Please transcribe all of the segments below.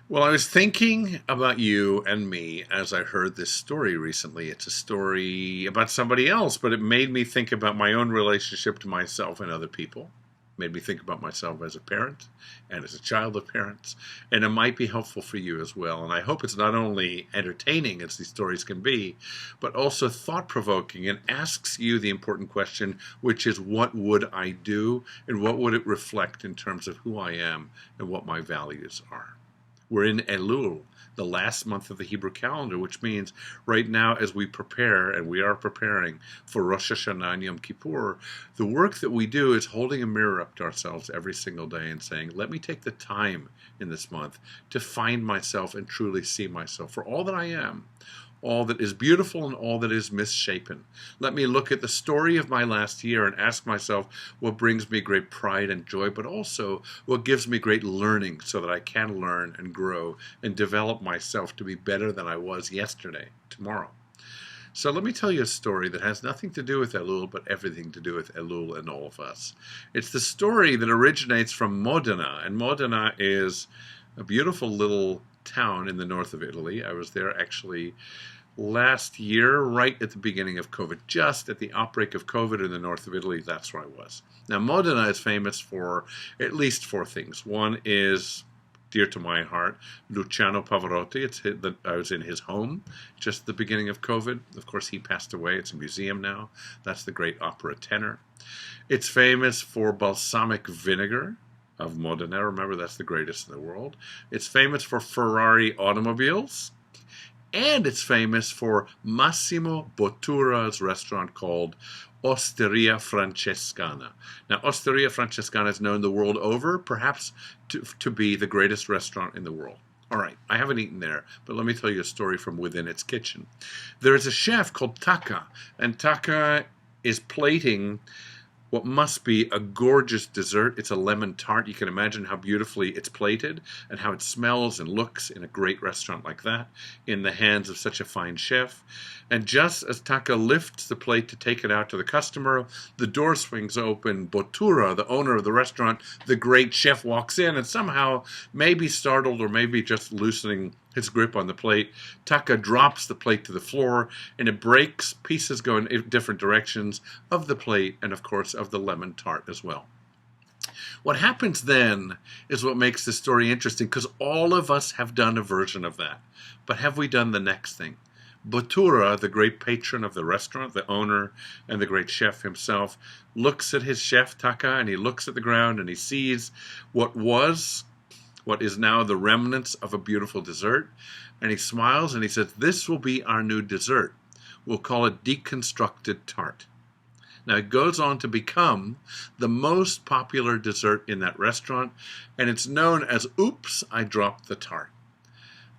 Well, I was thinking about you and me as I heard this story recently. It's a story about somebody else, but it made me think about my own relationship to myself and other people. Made me think about myself as a parent and as a child of parents. And it might be helpful for you as well. And I hope it's not only entertaining as these stories can be, but also thought provoking and asks you the important question, which is what would I do and what would it reflect in terms of who I am and what my values are. We're in Elul, the last month of the Hebrew calendar, which means right now as we prepare, and we are preparing for Rosh Hashanah and Yom Kippur, the work that we do is holding a mirror up to ourselves every single day and saying, let me take the time in this month to find myself and truly see myself for all that I am, all that is beautiful and all that is misshapen. Let me look at the story of my last year and ask myself what brings me great pride and joy, but also what gives me great learning so that I can learn and grow and develop myself to be better than I was yesterday, tomorrow. So let me tell you a story that has nothing to do with Elul, but everything to do with Elul and all of us. It's the story that originates from Modena, and Modena is a beautiful little town in the north of Italy. I was there actually last year, right at the beginning of COVID, just at the outbreak of COVID in the north of Italy. That's where I was. Now, Modena is famous for at least four things. One is dear to my heart, Luciano Pavarotti. I was in his home just at the beginning of COVID. Of course, he passed away. It's a museum now. That's the great opera tenor. It's famous for balsamic vinegar of Modena. Remember, that's the greatest in the world. It's famous for Ferrari automobiles. And it's famous for Massimo Bottura's restaurant called Osteria Francescana. Now, Osteria Francescana is known the world over, perhaps to be the greatest restaurant in the world. All right, I haven't eaten there, but let me tell you a story from within its kitchen. There is a chef called Taka, and Taka is plating what must be a gorgeous dessert. It's a lemon tart. You can imagine how beautifully it's plated and how it smells and looks in a great restaurant like that in the hands of such a fine chef. And just as Taka lifts the plate to take it out to the customer, the door swings open. Bottura, the owner of the restaurant, the great chef, walks in and somehow, maybe startled or maybe just loosening his grip on the plate, Taka drops the plate to the floor and it breaks. Pieces go in different directions of the plate and, of course, of the lemon tart as well. What happens then is what makes this story interesting, because all of us have done a version of that. But have we done the next thing? Bottura, the great patron of the restaurant, the owner and the great chef himself, looks at his chef, Taka, and he looks at the ground and he sees what is now the remnants of a beautiful dessert. And he smiles and he says, this will be our new dessert. We'll call it deconstructed tart. Now, it goes on to become the most popular dessert in that restaurant, and it's known as Oops, I Dropped the Tart.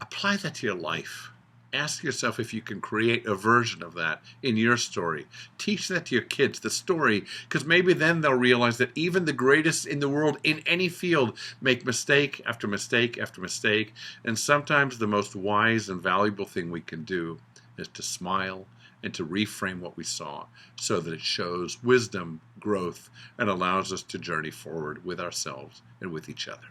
Apply that to your life. Ask yourself if you can create a version of that in your story. Teach that to your kids, the story, because maybe then they'll realize that even the greatest in the world in any field make mistake after mistake after mistake, and sometimes the most wise and valuable thing we can do is to smile and to reframe what we saw so that it shows wisdom, growth, and allows us to journey forward with ourselves and with each other.